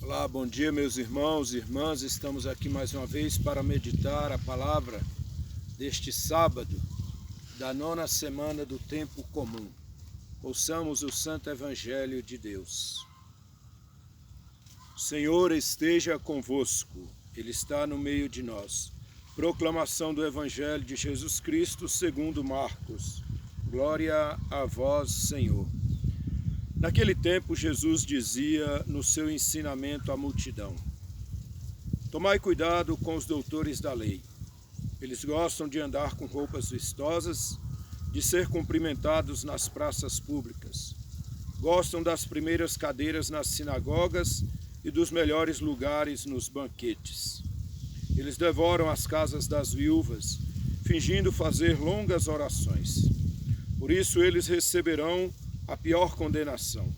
Olá, bom dia meus irmãos e irmãs, estamos aqui mais uma vez para meditar a palavra deste sábado, da 9ª semana do tempo comum. Ouçamos o Santo Evangelho de Deus. O Senhor esteja convosco, Ele está no meio de nós. Proclamação do Evangelho de Jesus Cristo segundo Marcos. Glória a vós, Senhor. Naquele tempo, Jesus dizia no seu ensinamento à multidão: tomai cuidado com os doutores da lei. Eles gostam de andar com roupas vistosas, de ser cumprimentados nas praças públicas. Gostam das primeiras cadeiras nas sinagogas e dos melhores lugares nos banquetes. Eles devoram as casas das viúvas, fingindo fazer longas orações. Por isso eles receberão a pior condenação.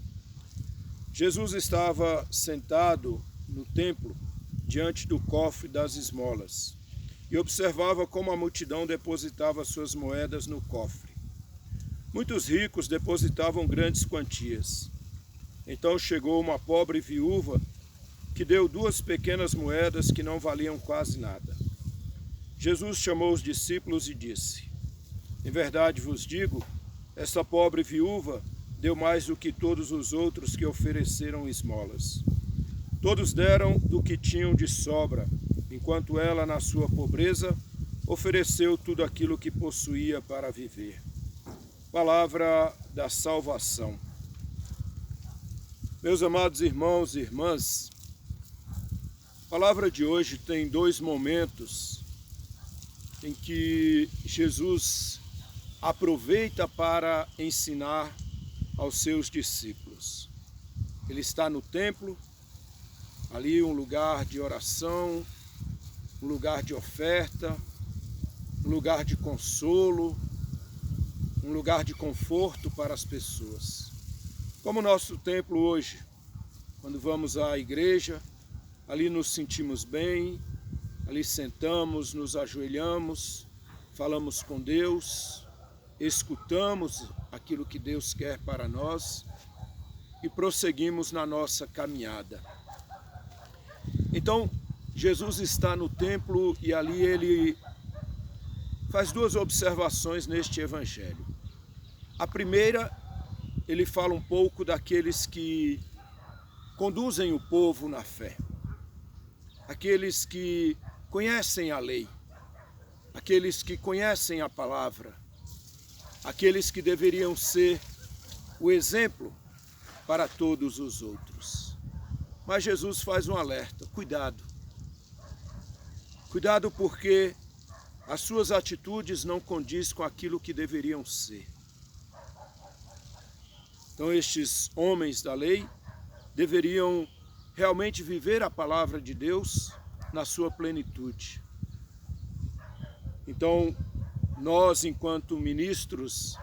Jesus estava sentado no templo, diante do cofre das esmolas, e observava como a multidão depositava suas moedas no cofre. Muitos ricos depositavam grandes quantias. Então chegou uma pobre viúva que deu 2 pequenas moedas que não valiam quase nada. Jesus chamou os discípulos e disse: em verdade vos digo, esta pobre viúva deu mais do que todos os outros que ofereceram esmolas. Todos deram do que tinham de sobra, enquanto ela, na sua pobreza, ofereceu tudo aquilo que possuía para viver. Palavra da salvação. Meus amados irmãos e irmãs, a palavra de hoje tem 2 momentos em que Jesus aproveita para ensinar aos seus discípulos. Ele está no templo, ali um lugar de oração, um lugar de oferta, um lugar de consolo, um lugar de conforto para as pessoas. Como o nosso templo hoje, quando vamos à igreja, ali nos sentimos bem, ali sentamos, nos ajoelhamos, falamos com Deus, escutamos aquilo que Deus quer para nós e prosseguimos na nossa caminhada. Então, Jesus está no templo e ali ele faz 2 observações neste evangelho. A primeira, ele fala um pouco daqueles que conduzem o povo na fé, aqueles que conhecem a lei, aqueles que conhecem a palavra, aqueles que deveriam ser o exemplo para todos os outros. Mas Jesus faz um alerta: cuidado. Cuidado, porque as suas atitudes não condizem com aquilo que deveriam ser. Então estes homens da lei deveriam realmente viver a palavra de Deus na sua plenitude. Então, nós, enquanto ministros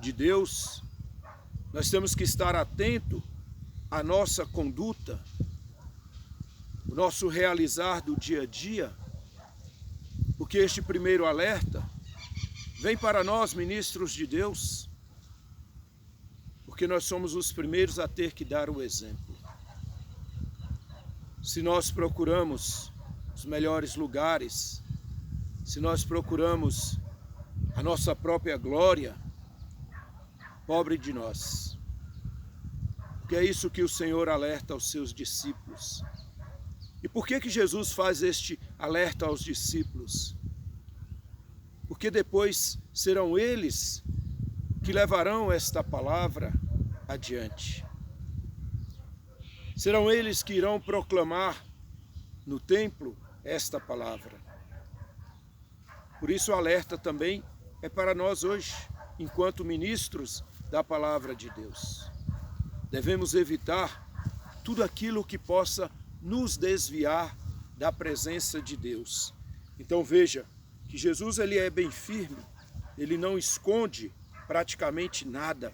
de Deus, nós temos que estar atento à nossa conduta, o nosso realizar do dia a dia, porque este primeiro alerta vem para nós, ministros de Deus, porque nós somos os primeiros a ter que dar o exemplo. Se nós procuramos os melhores lugares, se nós procuramos a nossa própria glória, pobre de nós. Porque é isso que o Senhor alerta aos seus discípulos. E por que Jesus faz este alerta aos discípulos? Porque depois serão eles que levarão esta palavra adiante. Serão eles que irão proclamar no templo esta palavra. Por isso o alerta também é para nós hoje, enquanto ministros da palavra de Deus. Devemos evitar tudo aquilo que possa nos desviar da presença de Deus. Então veja que Jesus ele é bem firme, ele não esconde praticamente nada.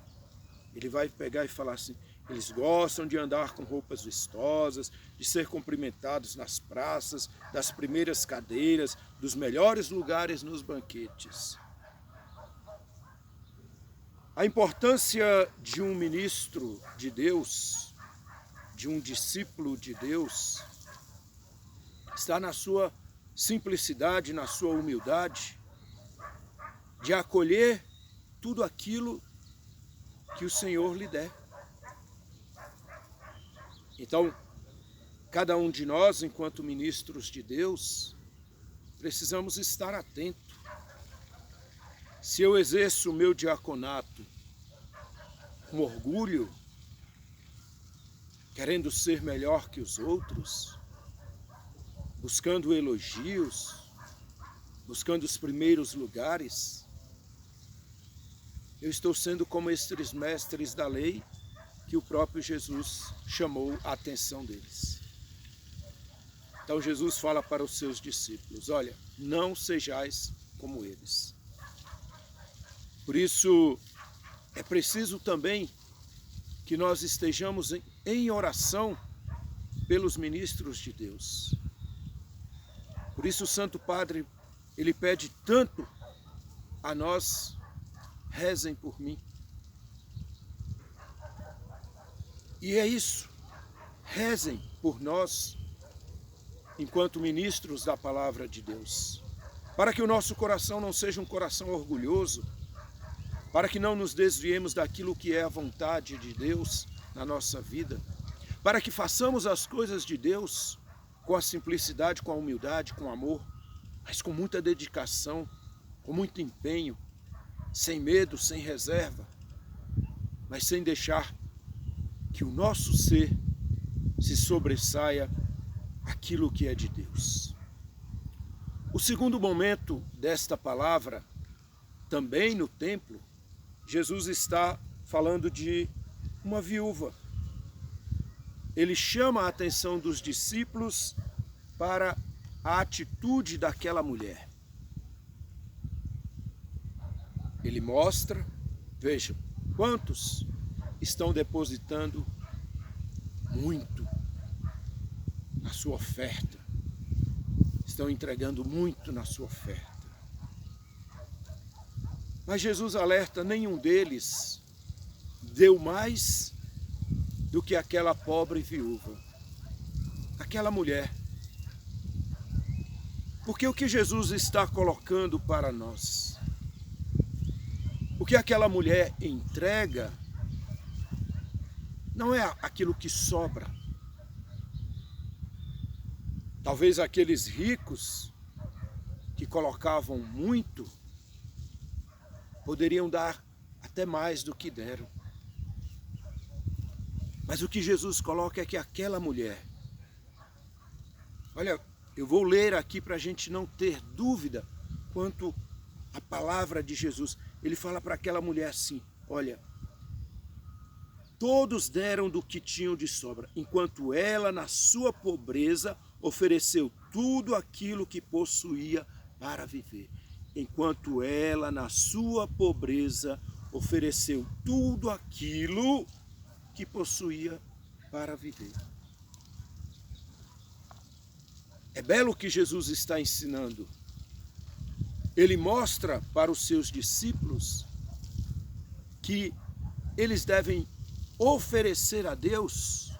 Ele vai pegar e falar assim: eles gostam de andar com roupas vistosas, de ser cumprimentados nas praças, das primeiras cadeiras, dos melhores lugares nos banquetes. A importância de um ministro de Deus de um discípulo de Deus está na sua simplicidade, na sua humildade, de acolher tudo aquilo que o Senhor lhe der. Então, cada um de nós, enquanto ministros de Deus, precisamos estar atento. Se eu exerço o meu diaconato com orgulho, querendo ser melhor que os outros, buscando elogios, buscando os primeiros lugares, eu estou sendo como estes mestres da lei que o próprio Jesus chamou a atenção deles. Então Jesus fala para os seus discípulos: olha, não sejais como eles. Por isso, é preciso também que nós estejamos em oração pelos ministros de Deus. Por isso o Santo Padre, ele pede tanto a nós: rezem por mim. E é isso, rezem por nós, enquanto ministros da palavra de Deus, para que o nosso coração não seja um coração orgulhoso, para que não nos desviemos daquilo que é a vontade de Deus na nossa vida, para que façamos as coisas de Deus com a simplicidade, com a humildade, com amor, mas com muita dedicação, com muito empenho, sem medo, sem reserva, mas sem deixar que o nosso ser se sobressaia aquilo que é de Deus. O segundo momento desta palavra, também no templo, Jesus está falando de uma viúva. Ele chama a atenção dos discípulos para a atitude daquela mulher. Ele mostra, vejam, quantos estão depositando muito na sua oferta, estão entregando muito na sua oferta. Mas Jesus alerta: nenhum deles deu mais do que aquela pobre viúva, aquela mulher. Porque o que Jesus está colocando para nós, o que aquela mulher entrega, não é aquilo que sobra. Talvez aqueles ricos que colocavam muito, poderiam dar até mais do que deram. Mas o que Jesus coloca é que aquela mulher, olha, eu vou ler aqui para a gente não ter dúvida quanto à palavra de Jesus. Ele fala para aquela mulher assim: olha, todos deram do que tinham de sobra, enquanto ela, na sua pobreza, ofereceu tudo aquilo que possuía para viver. Enquanto ela, na sua pobreza, ofereceu tudo aquilo que possuía para viver. É belo o que Jesus está ensinando. Ele mostra para os seus discípulos que eles devem oferecer a Deus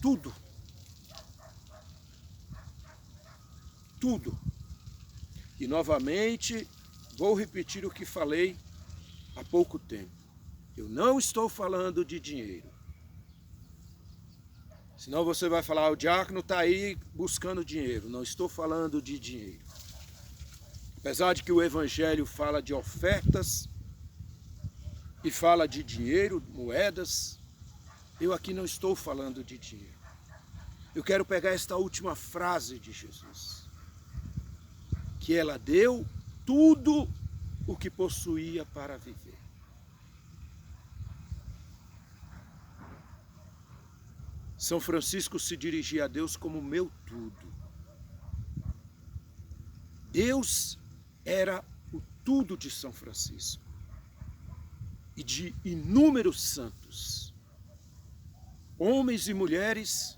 tudo. Tudo. E novamente, vou repetir o que falei há pouco tempo. Eu não estou falando de dinheiro. Senão você vai falar: o diácono está aí buscando dinheiro. Não estou falando de dinheiro. Apesar de que o Evangelho fala de ofertas e fala de dinheiro, moedas, eu aqui não estou falando de dinheiro. Eu quero pegar esta última frase de Jesus, que ela deu tudo o que possuía para viver. São Francisco se dirigia a Deus como meu tudo. Deus era o tudo de São Francisco e de inúmeros santos, homens e mulheres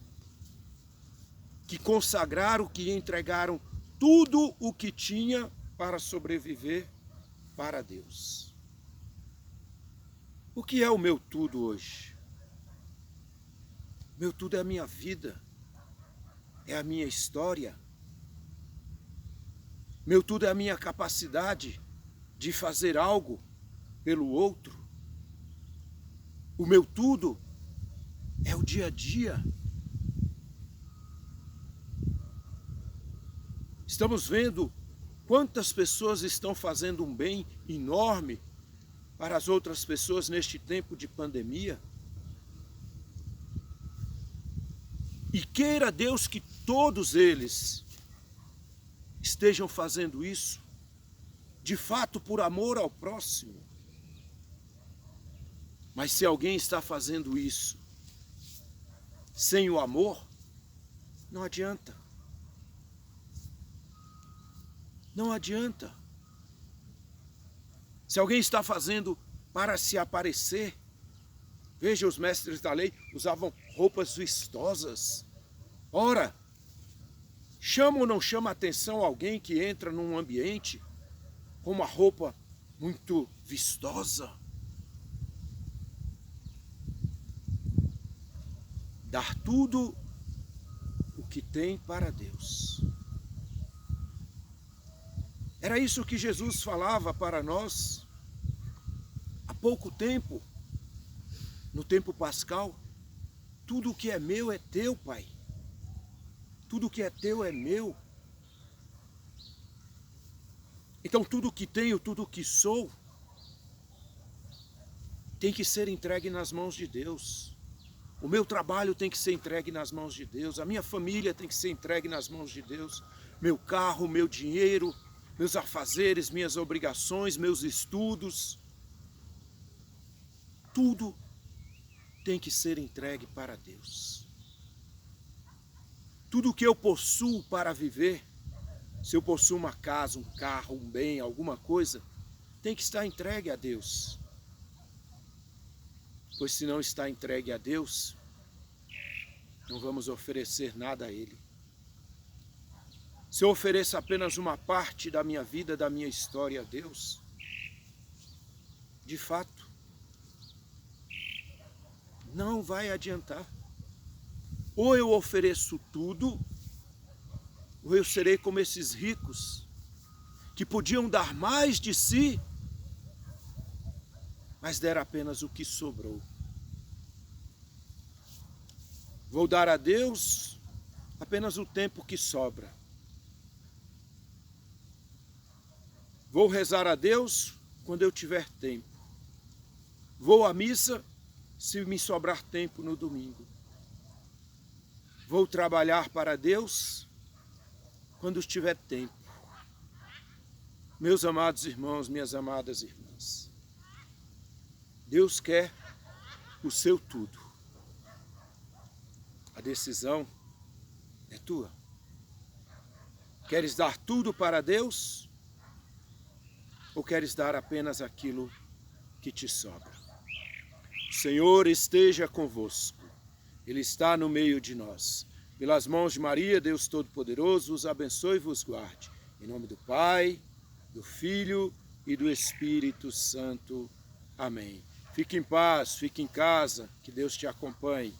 que consagraram, que entregaram tudo o que tinha para sobreviver para Deus. O que é o meu tudo hoje? Meu tudo é a minha vida, é a minha história. Meu tudo é a minha capacidade de fazer algo pelo outro. O meu tudo é o dia a dia. Estamos vendo quantas pessoas estão fazendo um bem enorme para as outras pessoas neste tempo de pandemia. E queira Deus que todos eles estejam fazendo isso, de fato, por amor ao próximo. Mas se alguém está fazendo isso sem o amor, não adianta. Não adianta. Se alguém está fazendo para se aparecer, veja, os mestres da lei usavam roupas vistosas. Ora, chama ou não chama a atenção alguém que entra num ambiente com uma roupa muito vistosa? Dar tudo o que tem para Deus. Era isso que Jesus falava para nós há pouco tempo, no tempo pascal. Tudo o que é meu é teu, Pai. Tudo o que é teu é meu. Então tudo o que tenho, tudo o que sou, tem que ser entregue nas mãos de Deus. O meu trabalho tem que ser entregue nas mãos de Deus. A minha família tem que ser entregue nas mãos de Deus. Meu carro, meu dinheiro, meus afazeres, minhas obrigações, meus estudos. Tudo tem que ser entregue para Deus. Tudo que eu possuo para viver, se eu possuo uma casa, um carro, um bem, alguma coisa, tem que estar entregue a Deus. Pois se não está entregue a Deus, não vamos oferecer nada a Ele. Se eu ofereço apenas uma parte da minha vida, da minha história a Deus, de fato, não vai adiantar. Ou eu ofereço tudo, ou eu serei como esses ricos, que podiam dar mais de si, mas deram apenas o que sobrou. Vou dar a Deus apenas o tempo que sobra. Vou rezar a Deus quando eu tiver tempo. Vou à missa se me sobrar tempo no domingo. Vou trabalhar para Deus quando tiver tempo. Meus amados irmãos, minhas amadas irmãs, Deus quer o seu tudo. A decisão é tua. Queres dar tudo para Deus? Ou queres dar apenas aquilo que te sobra? O Senhor esteja convosco. Ele está no meio de nós. Pelas mãos de Maria, Deus Todo-Poderoso, os abençoe e vos guarde. Em nome do Pai, do Filho e do Espírito Santo. Amém. Fique em paz, fique em casa, que Deus te acompanhe.